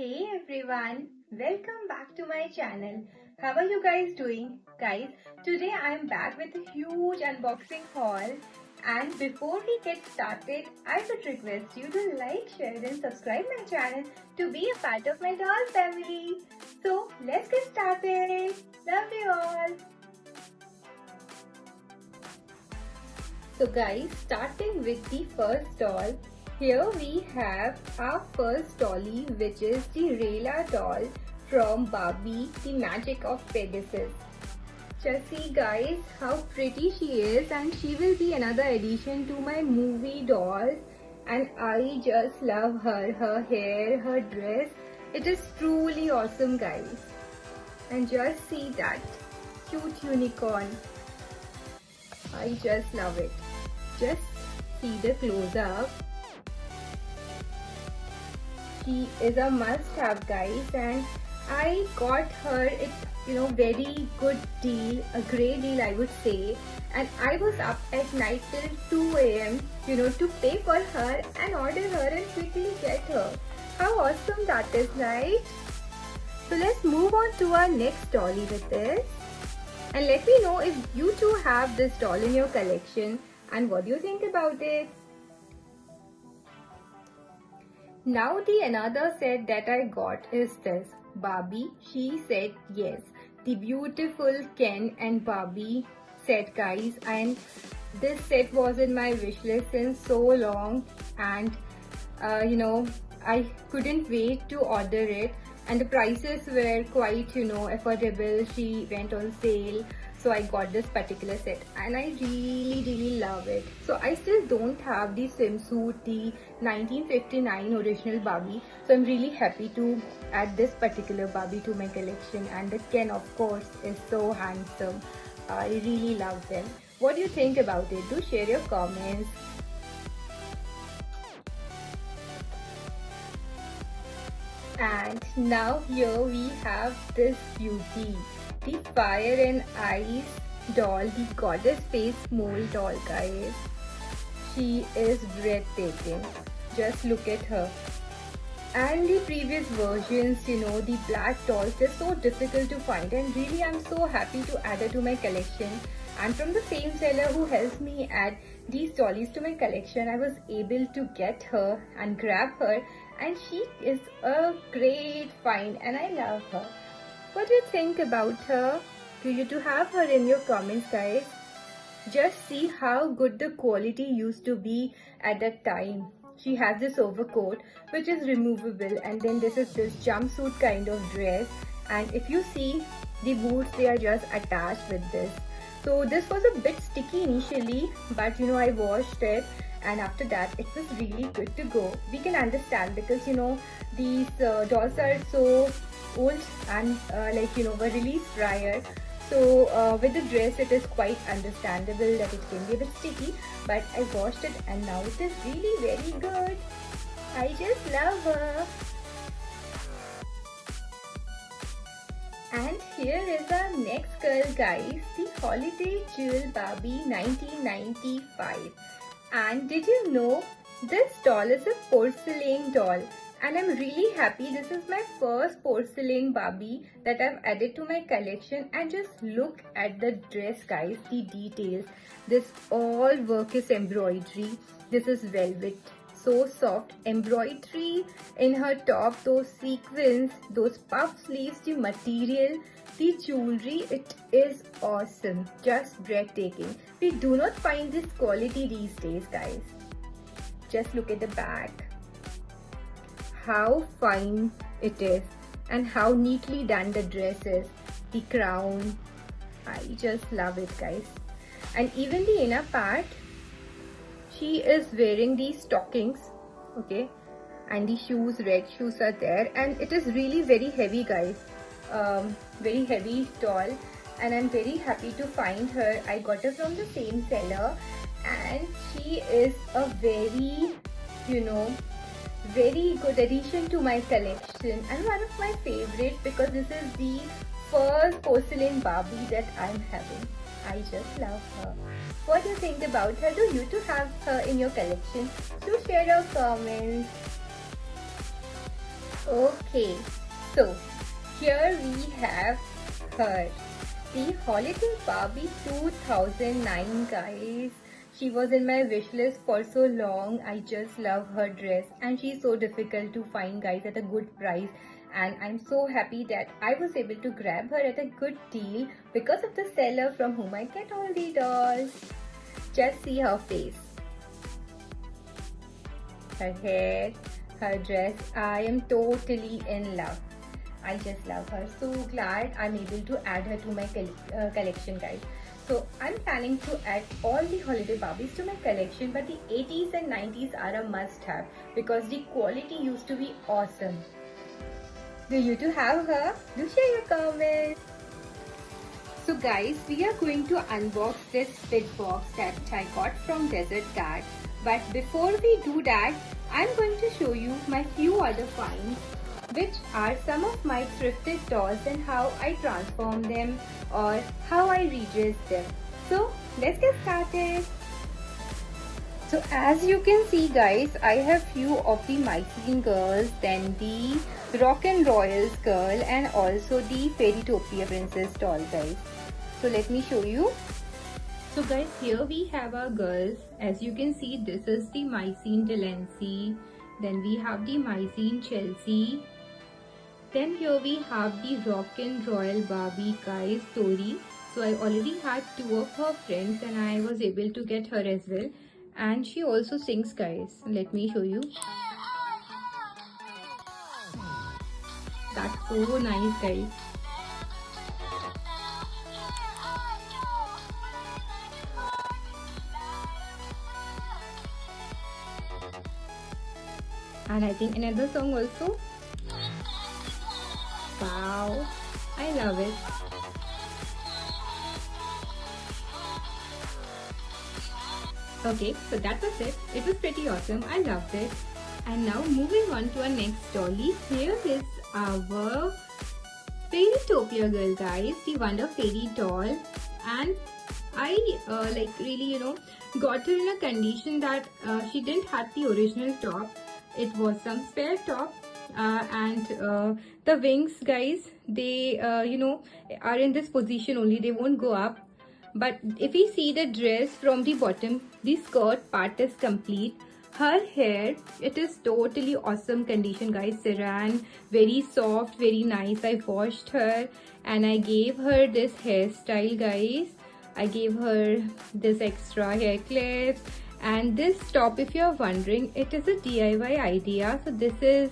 Hey everyone, welcome back to my channel. How are you guys doing? Guys, today I am back with a huge unboxing haul, and before we get started, I would request you to like, share and subscribe my channel to be a part of my doll family. So let's get started. Love you all. So guys, starting with the first doll, here we have our first dolly, which is the Rayla doll from Barbie, The Magic of Pegasus. Just see guys how pretty she is, and she will be another addition to my movie dolls, and I just love her hair, her dress. It is truly awesome guys. And just see that cute unicorn. I just love it. Just see the close-up. She is a must-have guys, and I got her it very good deal, a great deal I would say, and I was up at night till 2 a.m. To pay for her and order her and quickly get her. How awesome that is, right? So let's move on to our next dolly with this, and let me know if you too have this doll in your collection and what do you think about it. Now the another set that I got is this Barbie She Said Yes, the beautiful Ken and Barbie set guys, and this set was in my wish list since so long, and I couldn't wait to order it, and the prices were quite affordable. She went on sale, so I got this particular set and I really love it. So I still don't have the swimsuit, the 1959 original Barbie, so I'm really happy to add this particular Barbie to my collection, and the Ken of course is so handsome. I really love them. What do you think about it? Do share your comments. And now here we have this beauty, the Fire and Ice doll, the Goddess Face mold doll guys. She is breathtaking. Just look at her. And the previous versions, the black dolls, they're so difficult to find, and really I'm so happy to add her to my collection. And from the same seller who helps me add these dollies to my collection, I was able to get her and grab her, and she is a great find and I love her. What do you think about her? Do you have her in your comments guys? Just see how good the quality used to be at that time. She has this overcoat which is removable, and then this is this jumpsuit kind of dress, and if you see the boots, they are just attached with this. So this was a bit sticky initially, but I washed it, and after that it was really good to go. We can understand because these dolls are so old and were released prior. So with the dress it is quite understandable that it can be a bit sticky, but I washed it and now it is really very good. I just love her. And here is our next girl guys, the Holiday Jewel Barbie 1995. And did you know this doll is a porcelain doll? And I'm really happy this is my first porcelain Barbie that I've added to my collection. And just look at the dress guys, the details. This all work is embroidery. This is velvet, so soft. Embroidery in her top, those sequins, those puff sleeves, the material, the jewelry, it is awesome. Just breathtaking. We do not find this quality these days guys. Just look at the back. How fine it is and how neatly done the dress is. The crown, I just love it guys. And even the inner part, she is wearing these stockings, okay, and the shoes, red shoes are there, and it is really very heavy guys, very heavy doll, and I'm very happy to find her. I got her from the same seller, and she is a very very good addition to my collection and one of my favorites, because this is the first porcelain Barbie that I'm having. I just love her. What do you think about her? Do you too have her in your collection? Do share your comments. Okay, so here we have her, the Holiday Barbie 2009, guys. She was in my wish list for so long. I just love her dress, and she's so difficult to find, guys, at a good price. And I'm so happy that I was able to grab her at a good deal because of the seller from whom I get all the dolls. Just see her face, her hair, her dress. I am totally in love. I just love her. So glad I'm able to add her to my collection, guys. So I'm planning to add all the holiday Barbies to my collection, but the 80s and 90s are a must-have because the quality used to be awesome. Do you too have her? Do share your comments. So guys, we are going to unbox this big box that I got from Desert Cat. But before we do that, I'm going to show you my few other finds, which are some of my thrifted dolls and how I transform them or how I redress them. So let's get started. So as you can see, guys, I have few of the Mycene girls, then the Rock and Royals girl, and also the Fairytopia princess doll, guys. So let me show you. So guys, here we have our girls. As you can see, this is the Mycene Delancey. Then we have the Mycene Chelsea. Then here we have the Rock and Royal Barbie, guys, Tori. So I already had two of her friends and I was able to get her as well. And she also sings, guys. Let me show you. That's so nice, guys. And I think another song also. Wow, I love it. Okay, so that was it. It was pretty awesome. I loved it. And now moving on to our next dolly. Here is our Fairytopia girl, guys, the Wonder Fairy doll. And I really, got her in a condition that she didn't have the original top. It was some spare top. And the wings, guys, they are in this position only, they won't go up. But if we see the dress from the bottom, the skirt part is complete. Her hair, it is totally awesome condition, guys. Saran, very soft, very nice. I washed her and I gave her this hairstyle, guys. I gave her this extra hair clips. And this top, if you're wondering, it is a DIY idea. So this is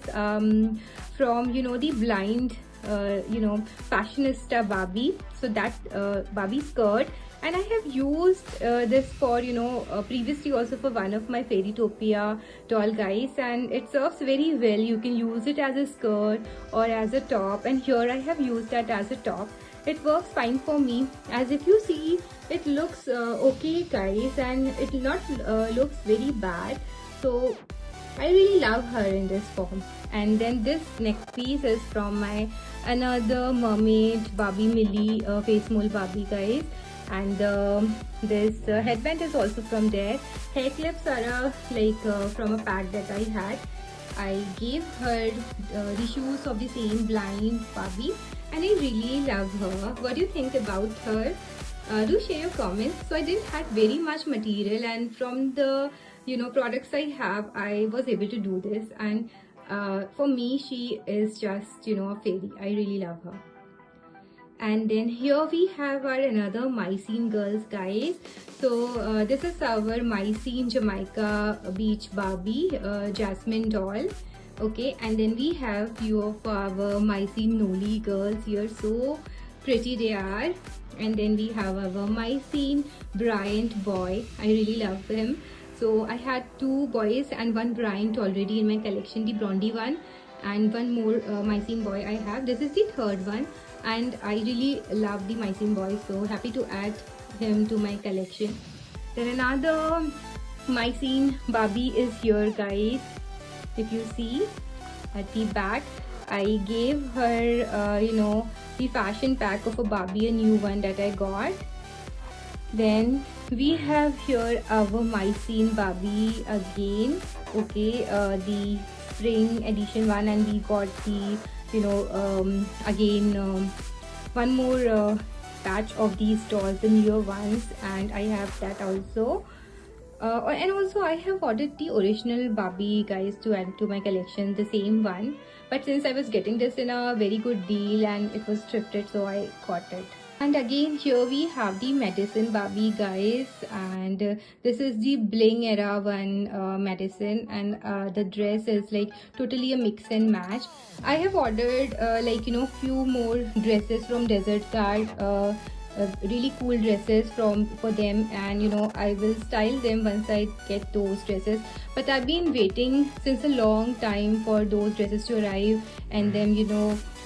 from the blind fashionista Barbie. So that Barbie skirt, and I have used this for previously also for one of my Fairytopia doll, guys, and it serves very well. You can use it as a skirt or as a top, and here I have used that as a top. It works fine for me. As if you see, it looks okay, guys, and it not looks very bad. So I really love her in this form. And then this next piece is from my another mermaid Barbie Millie face mold Barbie, guys. And this headband is also from there. Hair clips are from a pack that I had. I gave her the shoes of the same blind Barbie, and I really love her. What do you think about her? Do share your comments. So I didn't have very much material, and from the products I have, I was able to do this. And for me, she is just a fairy. I really love her. And then here we have our another Mycene girls, guys. So this is our Mycene Jamaica Beach Barbie Jasmine doll. Okay, and then we have few of our Mycene Noli girls here. So pretty they are. And then we have our Mycene Bryant boy. I really love him. So I had two boys and one Bryant already in my collection, the blondie one, and one more Mycene boy I have. This is the third one. And I really love the Mycene boy, so happy to add him to my collection. Then another Mycene Barbie is here, guys. If you see at the back, I gave her the fashion pack of a Barbie, a new one that I got. Then we have here our Mycene Barbie again. Okay, the spring edition one, and we got the again one more batch of these dolls, the newer ones, and I have that also. And also I have ordered the original Barbie, guys, to add to my collection, the same one, but since I was getting this in a very good deal and it was thrifted, so I got it. And again, here we have the Madison Barbie, guys, and this is the bling era one Madison, and the dress is like totally a mix and match. I have ordered few more dresses from Desert Card, really cool dresses for them, and I will style them once I get those dresses. But I've been waiting since a long time for those dresses to arrive and then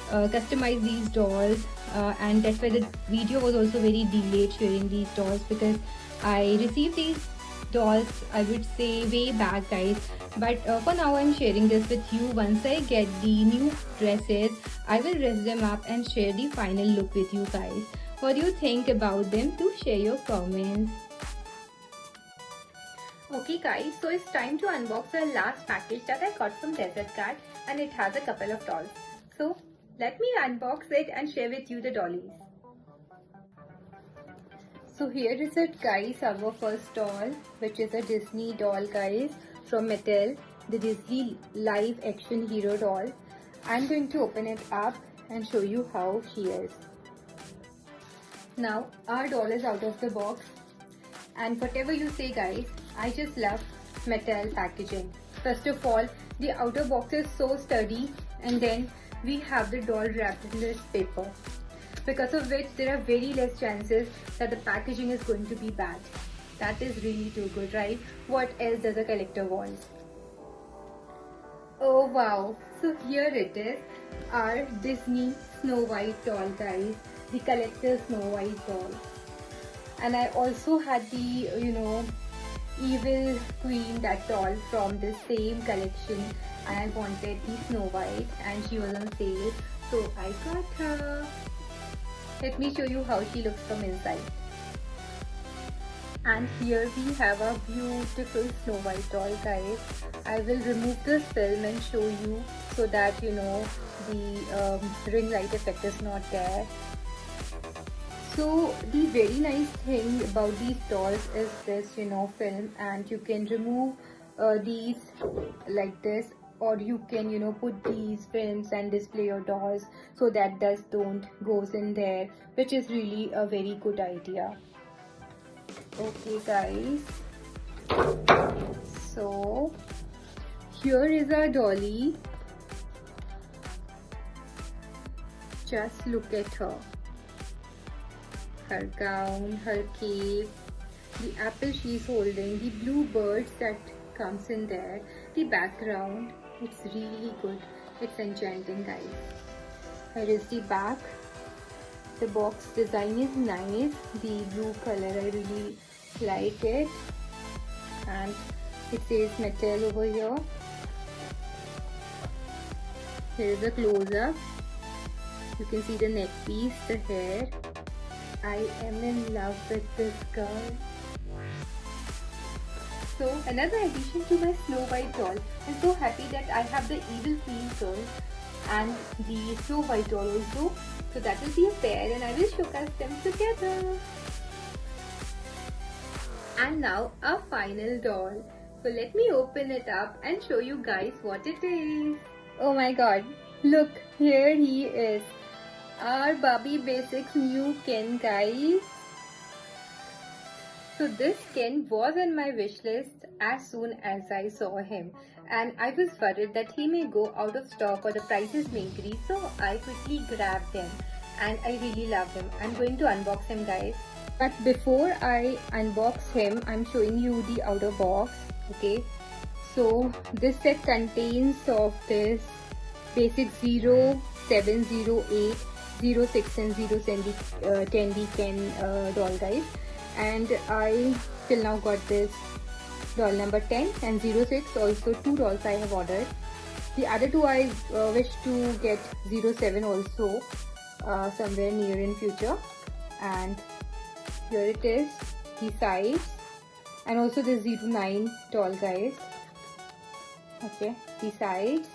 customize these dolls, and that's why the video was also very delayed sharing these dolls, because I received these dolls, I would say, way back, guys. But for now I'm sharing this with you. Once I get the new dresses, I will dress them up and share the final look with you guys. What do you think about them? Do share your comments. Okay guys, so it's time to unbox the last package that I got from Desert Card, and it has a couple of dolls. So let me unbox it and share with you the dollies. So here is it, guys, our first doll, which is a Disney doll, guys, from Mattel, the Disney live action hero doll. I'm going to open it up and show you how she is. Now our doll is out of the box, and whatever you say, guys, I just love Mattel packaging. First of all, the outer box is so sturdy, and then we have the doll wrapped in this paper, because of which there are very less chances that the packaging is going to be bad. That is really too good, right? What else does a collector want? Oh wow, so here it is, our Disney Snow White doll, guys, the collector Snow White doll. And I also had the Evil Queen, that doll from the same collection, and I wanted the Snow White and she was on sale, so I got her. Let me show you how she looks from inside. And here we have a beautiful Snow White doll, guys. I will remove this film and show you, so that the ring light effect is not there. So the very nice thing about these dolls is this film, and you can remove these like this, or you can put these films and display your dolls so that dust don't goes in there, which is really a very good idea. Okay guys, so here is our dolly. Just look at her. Her gown, her cape, the apple she's holding, the blue birds that comes in there, the background. It's really good. It's enchanting, guys. Here is the back. The box design is nice. The blue color, I really like it. And it says Mattel over here. Here is a close-up. You can see the neck piece, the hair. I am in love with this girl. So another addition to my Snow White doll. I'm so happy that I have the Evil Queen girl and the Snow White doll also. So that will be a pair, and I will showcase them together. And now our final doll. So let me open it up and show you guys what it is. Oh my god, look, here he is. Our Barbie Basics new Ken, guys. So this Ken was on my wish list as soon as I saw him, and I was worried that he may go out of stock or the prices may increase, so I quickly grabbed him and I really love him. I'm going to unbox him, guys. But before I unbox him, I'm showing you the outer box. Okay, so this set contains of this basic 0, 7, 0, 8, 0, 6 and 0, 10 Ken doll, guys. And I till now got this doll number 10 and 06, also 2 dolls I have ordered. The other 2 I wish to get 07 also somewhere near in future. And here it is, the size, and also the 09 doll, guys. Okay, the sides,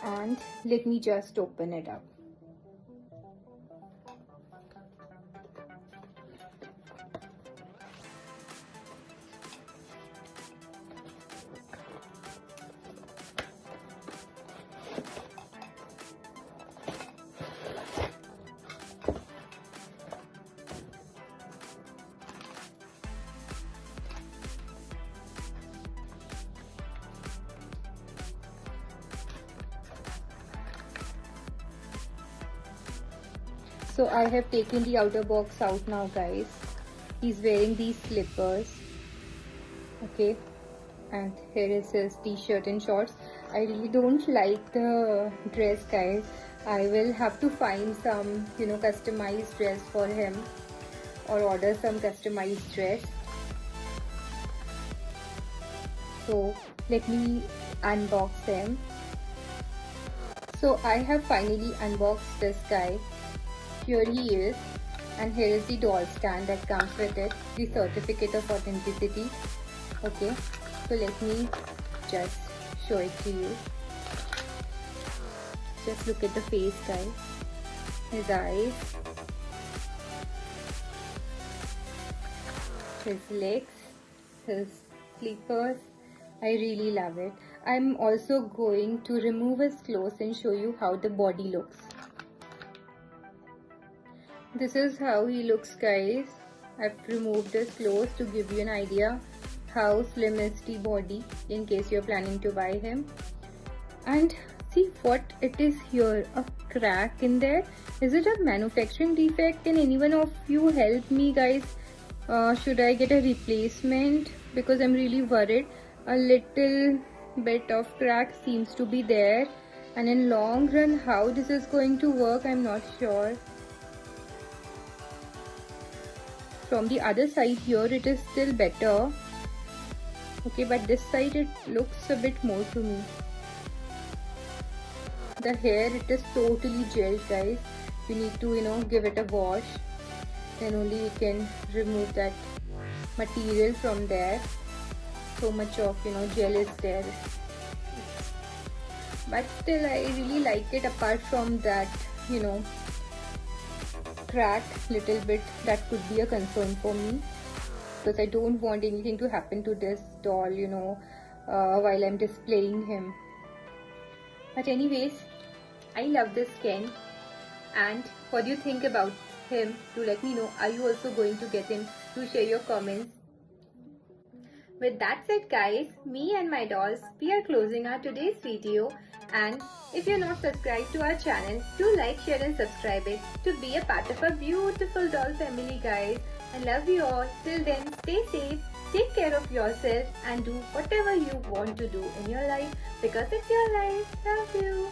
and let me just open it up. So I have taken the outer box out now, guys. He's wearing these slippers. Okay, and here is his t-shirt and shorts. I really don't like the dress, guys. I will have to find some, customized dress for him, or order some customized dress. So let me unbox him. So I have finally unboxed this guy. Here he is, and here is the doll stand that comes with it, the certificate of authenticity. Okay, so let me just show it to you. Just look at the face, guys. His eyes, his legs, his sleepers. I really love it. I'm also going to remove his clothes and show you how the body looks. This is how he looks, guys. I've removed his clothes to give you an idea how slim is the body in case you're planning to buy him. And see what it is here, a crack in there. Is it a manufacturing defect? Can anyone of you help me, guys? Should I get a replacement? Because I'm really worried. A little bit of crack seems to be there, and in long run how this is going to work, I'm not sure. From the other side here it is still better. Okay, but this side it looks a bit more to me. The hair, it is totally gelled, guys. We need to give it a wash, then only we can remove that material from there. So much of gel is there, but still I really like it. Apart from that crack little bit, that could be a concern for me, because I don't want anything to happen to this doll while I'm displaying him. But anyways, I love this Ken. And what do you think about him? Do let me know. Are you also going to get him? Do share your comments. With that said, guys, me and my dolls, we are closing our today's video. And if you're not subscribed to our channel, do like, share and subscribe it to be a part of our beautiful doll family, guys. I love you all. Till then, stay safe, take care of yourself, and do whatever you want to do in your life, because it's your life. Love you.